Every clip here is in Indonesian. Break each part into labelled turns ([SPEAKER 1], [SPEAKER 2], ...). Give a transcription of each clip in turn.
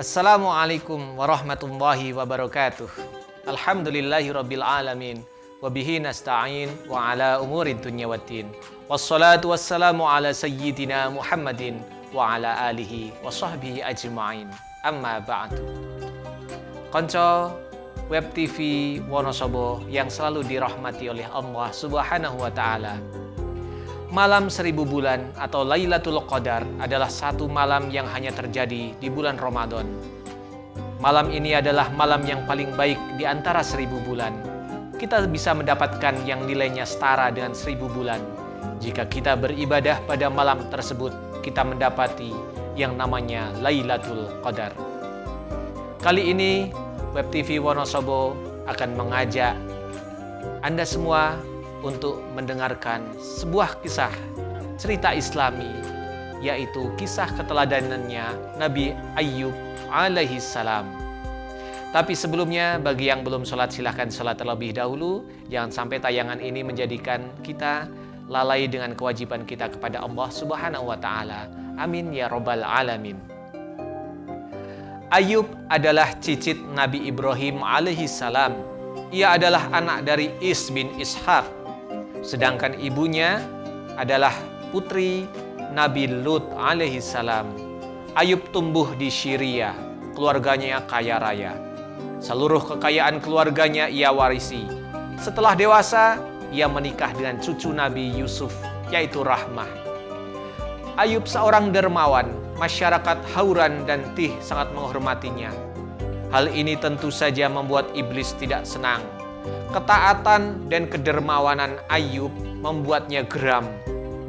[SPEAKER 1] Assalamualaikum warahmatullahi wabarakatuh. Alhamdulillahirabbil alamin wa bihi nasta'in wa ala umurid dunya waddin. Wassalatu wassalamu ala sayyidina Muhammadin wa ala alihi wa sahbihi ajma'in. Amma ba'du. Konco Web TV Wonosobo yang selalu dirahmati oleh Allah Subhanahu wa taala. Malam 1000 bulan atau Lailatul Qadar adalah satu malam yang hanya terjadi di bulan Ramadan. Malam ini adalah malam yang paling baik di antara 1000 bulan. Kita bisa mendapatkan yang nilainya setara dengan 1000 bulan. Jika kita beribadah pada malam tersebut, kita mendapati yang namanya Lailatul Qadar. Kali ini Web TV Wonosobo akan mengajak Anda semua untuk mendengarkan sebuah kisah cerita Islami, yaitu kisah keteladanannya Nabi Ayyub alaihi salam. Tapi sebelumnya, bagi yang belum sholat, silahkan sholat terlebih dahulu. Jangan sampai tayangan ini menjadikan kita lalai dengan kewajiban kita kepada Allah Subhanahu wa ta'ala. Amin ya robbal alamin. Ayyub adalah cicit Nabi Ibrahim alaihi salam. Ia adalah anak dari Is bin Ishaq. Sedangkan ibunya adalah putri Nabi Lut alaihi salam. Ayyub tumbuh di Syria, keluarganya kaya raya. Seluruh kekayaan keluarganya ia warisi. Setelah dewasa, ia menikah dengan cucu Nabi Yusuf, yaitu Rahmah. Ayyub seorang dermawan, masyarakat Hauran dan Tih sangat menghormatinya. Hal ini tentu saja membuat iblis tidak senang. Ketaatan dan kedermawanan Ayyub membuatnya geram,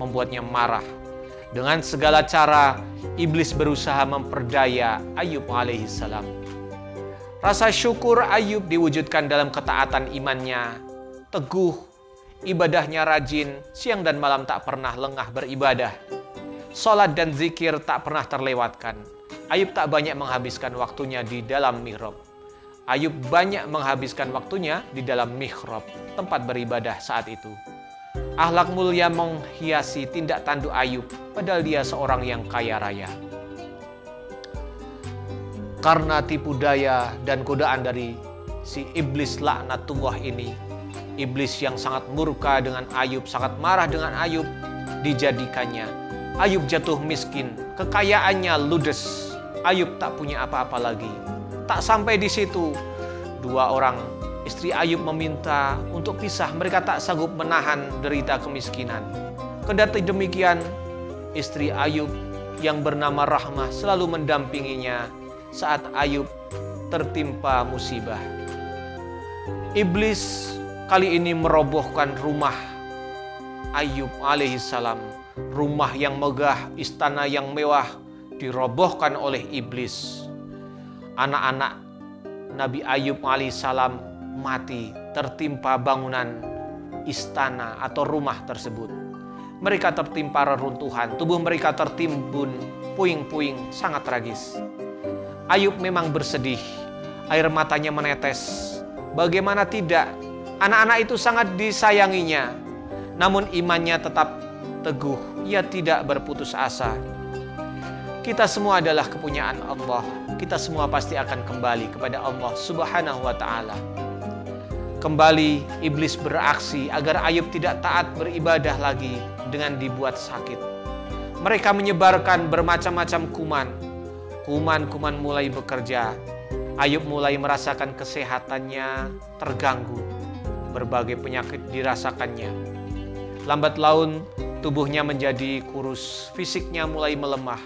[SPEAKER 1] membuatnya marah. Dengan segala cara, iblis berusaha memperdaya Ayyub alaihissalam. Rasa syukur Ayyub diwujudkan dalam ketaatan imannya, teguh, ibadahnya rajin, siang dan malam tak pernah lengah beribadah. Salat dan zikir tak pernah terlewatkan. Ayyub tak banyak menghabiskan waktunya di dalam mihrab. Ayyub banyak menghabiskan waktunya di dalam mihrab, tempat beribadah saat itu. Akhlak mulia menghiasi tindak tanduk Ayyub, padahal dia seorang yang kaya raya. Karena tipu daya dan godaan dari si iblis laknatullah ini, iblis yang sangat murka dengan Ayyub, sangat marah dengan Ayyub, dijadikannya Ayyub jatuh miskin, kekayaannya ludes. Ayyub tak punya apa-apa lagi. Tak sampai di situ, dua orang istri Ayyub meminta untuk pisah. Mereka tak sanggup menahan derita kemiskinan. Kendati demikian, istri Ayyub yang bernama Rahmah selalu mendampinginya saat Ayyub tertimpa musibah. Iblis kali ini merobohkan rumah Ayyub alaihissalam. Rumah yang megah, istana yang mewah dirobohkan oleh iblis. Anak-anak Nabi Ayyub alaihissalam mati tertimpa bangunan istana atau rumah tersebut. Mereka tertimpa reruntuhan, tubuh mereka tertimbun puing-puing, sangat tragis. Ayyub memang bersedih, air matanya menetes. Bagaimana tidak, anak-anak itu sangat disayanginya. Namun imannya tetap teguh, ia tidak berputus asa. Kita semua adalah kepunyaan Allah. Kita semua pasti akan kembali kepada Allah Subhanahu wa ta'ala. Kembali iblis beraksi agar Ayyub tidak taat beribadah lagi dengan dibuat sakit. Mereka menyebarkan bermacam-macam kuman. Kuman-kuman mulai bekerja. Ayyub mulai merasakan kesehatannya terganggu. Berbagai penyakit dirasakannya. Lambat laun tubuhnya menjadi kurus, fisiknya mulai melemah.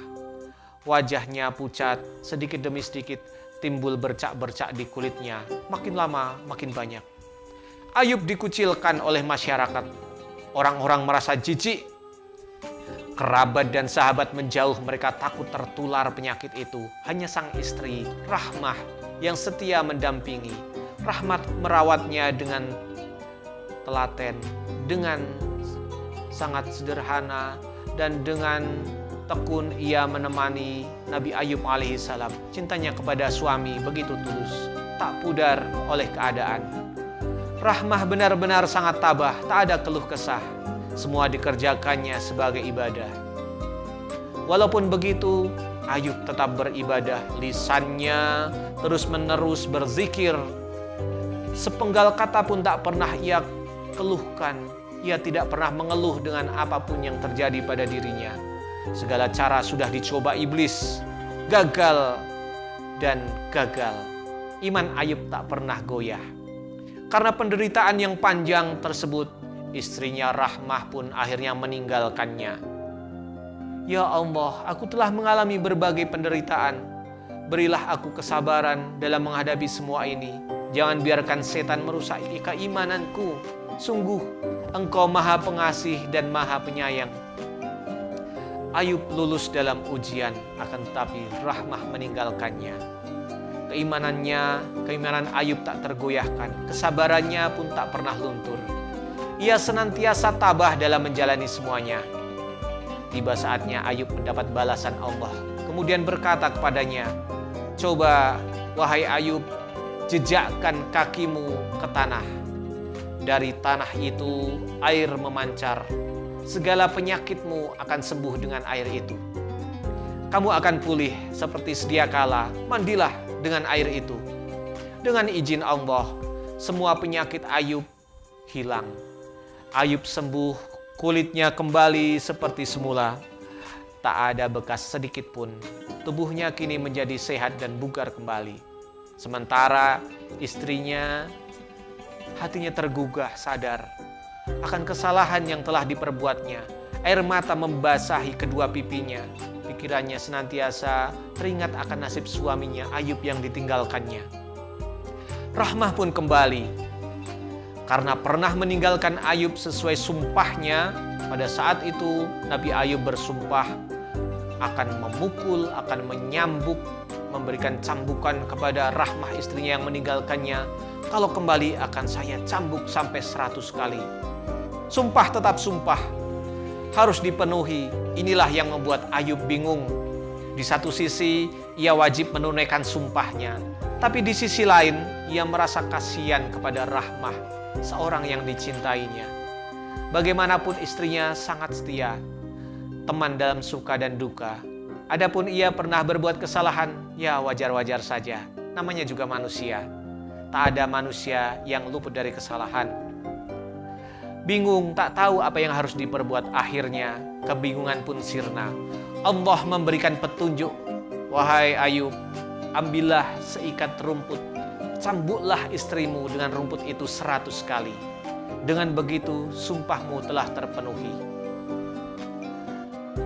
[SPEAKER 1] Wajahnya pucat, sedikit demi sedikit timbul bercak-bercak di kulitnya. Makin lama, makin banyak. Ayyub dikucilkan oleh masyarakat. Orang-orang merasa jijik. Kerabat dan sahabat menjauh, mereka takut tertular penyakit itu. Hanya sang istri, Rahmah, yang setia mendampingi. Rahmat merawatnya dengan telaten, dengan sangat sederhana, dan dengan tekun ia menemani Nabi Ayyub alaihissalam. Cintanya kepada suami begitu tulus, tak pudar oleh keadaan. Rahmah benar-benar sangat tabah, tak ada keluh kesah. Semua dikerjakannya sebagai ibadah. Walaupun begitu, Ayub tetap beribadah, lisannya terus-menerus berzikir. Sepenggal kata pun tak pernah ia keluhkan. Ia tidak pernah mengeluh dengan apapun yang terjadi pada dirinya. Segala cara sudah dicoba iblis, gagal dan gagal. Iman Ayub tak pernah goyah. Karena penderitaan yang panjang tersebut, istrinya Rahmah pun akhirnya meninggalkannya. Ya Allah, aku telah mengalami berbagai penderitaan. Berilah aku kesabaran dalam menghadapi semua ini. Jangan biarkan setan merusak keimananku. Sungguh, Engkau Maha Pengasih dan Maha Penyayang. Ayub lulus dalam ujian, akan tetapi Rahmah meninggalkannya. Keimanan Ayub tak tergoyahkan, kesabarannya pun tak pernah luntur. Ia senantiasa tabah dalam menjalani semuanya. Tiba saatnya Ayub mendapat balasan Allah. Kemudian berkata kepadanya, "Coba, wahai Ayub, jejakkan kakimu ke tanah. Dari tanah itu air memancar. Segala penyakitmu akan sembuh dengan air itu. Kamu akan pulih seperti sedia kala. Mandilah dengan air itu." Dengan izin Allah, semua penyakit Ayub hilang. Ayub sembuh, kulitnya kembali seperti semula. Tak ada bekas sedikit pun. Tubuhnya kini menjadi sehat dan bugar kembali. Sementara istrinya, hatinya tergugah sadar akan kesalahan yang telah diperbuatnya. Air mata membasahi kedua pipinya. Pikirannya senantiasa teringat akan nasib suaminya Ayub yang ditinggalkannya. Rahmah pun kembali. Karena pernah meninggalkan Ayub sesuai sumpahnya, pada saat itu Nabi Ayub bersumpah akan memukul, akan menyambuk, memberikan cambukan kepada Rahmah istrinya yang meninggalkannya. Kalau kembali akan saya cambuk sampai 100 kali. Sumpah tetap sumpah, harus dipenuhi. Inilah yang membuat Ayub bingung. Di satu sisi ia wajib menunaikan sumpahnya, tapi di sisi lain ia merasa kasihan kepada Rahmah, seorang yang dicintainya. Bagaimanapun istrinya sangat setia, teman dalam suka dan duka. Adapun ia pernah berbuat kesalahan, ya wajar-wajar saja. Namanya juga manusia. Tak ada manusia yang luput dari kesalahan. Bingung, tak tahu apa yang harus diperbuat. Akhirnya, kebingungan pun sirna. Allah memberikan petunjuk. Wahai Ayub, ambillah seikat rumput. Cambuklah istrimu dengan rumput itu 100 kali. Dengan begitu, sumpahmu telah terpenuhi.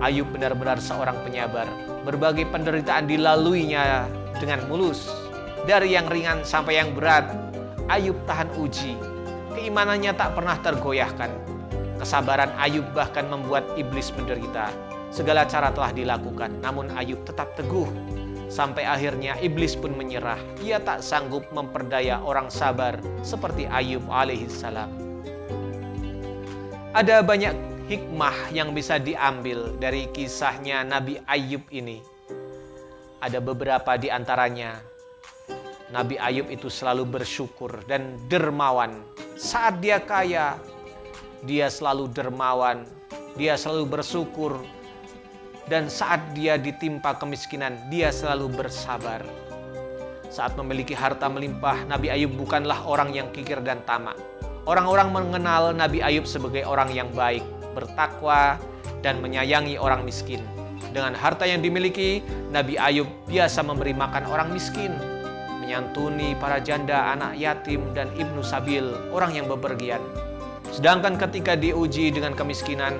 [SPEAKER 1] Ayub benar-benar seorang penyabar. Berbagai penderitaan dilaluinya dengan mulus. Dari yang ringan sampai yang berat, Ayub tahan uji. Keimanannya tak pernah tergoyahkan. Kesabaran Ayub bahkan membuat iblis menderita. Segala cara telah dilakukan, namun Ayub tetap teguh. Sampai akhirnya iblis pun menyerah. Ia tak sanggup memperdaya orang sabar seperti Ayub alaihissalam. Ada banyak hikmah yang bisa diambil dari kisahnya Nabi Ayub ini. Ada beberapa di antaranya. Nabi Ayub itu selalu bersyukur dan dermawan. Saat dia kaya, dia selalu dermawan, dia selalu bersyukur. Dan saat dia ditimpa kemiskinan, dia selalu bersabar. Saat memiliki harta melimpah, Nabi Ayub bukanlah orang yang kikir dan tamak. Orang-orang mengenal Nabi Ayub sebagai orang yang baik, bertakwa, dan menyayangi orang miskin. Dengan harta yang dimiliki, Nabi Ayub biasa memberi makan orang miskin, menyantuni para janda, anak yatim, dan ibnu sabil, orang yang bepergian. Sedangkan ketika diuji dengan kemiskinan,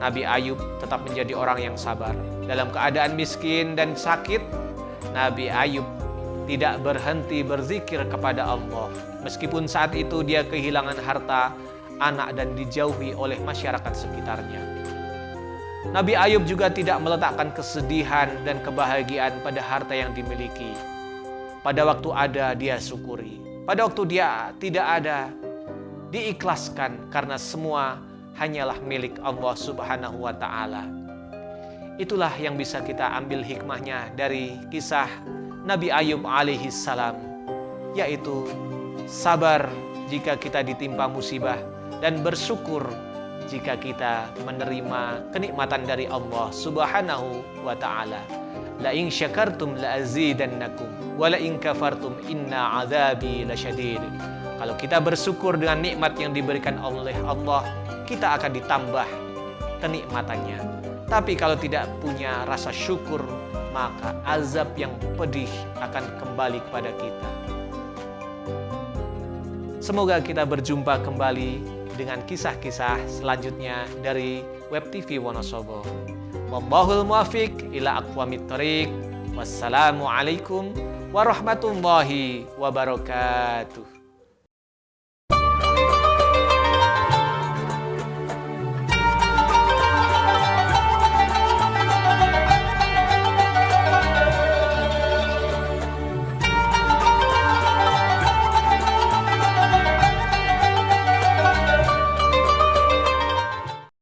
[SPEAKER 1] Nabi Ayub tetap menjadi orang yang sabar. Dalam keadaan miskin dan sakit, Nabi Ayub tidak berhenti berzikir kepada Allah. Meskipun saat itu dia kehilangan harta, anak, dan dijauhi oleh masyarakat sekitarnya. Nabi Ayub juga tidak meletakkan kesedihan dan kebahagiaan pada harta yang dimiliki. Pada waktu ada, dia syukuri. Pada waktu dia tidak ada, diikhlaskan karena semua hanyalah milik Allah Subhanahu wa Ta'ala. Itulah yang bisa kita ambil hikmahnya dari kisah Nabi Ayub alaihissalam, yaitu sabar jika kita ditimpa musibah dan bersyukur jika kita menerima kenikmatan dari Allah Subhanahu wa Ta'ala. La in syakartum la azidannakum wa la in kafartum inna azabi lasyadid. Kalau kita bersyukur dengan nikmat yang diberikan oleh Allah, kita akan ditambah kenikmatannya. Tapi kalau tidak punya rasa syukur, maka azab yang pedih akan kembali kepada kita. Semoga kita berjumpa kembali dengan kisah-kisah selanjutnya dari Web TV Wonosobo. Wallahul muwaffiq ila aqwamit thoriq. Wassalamualaikum warahmatullahi wabarakatuh.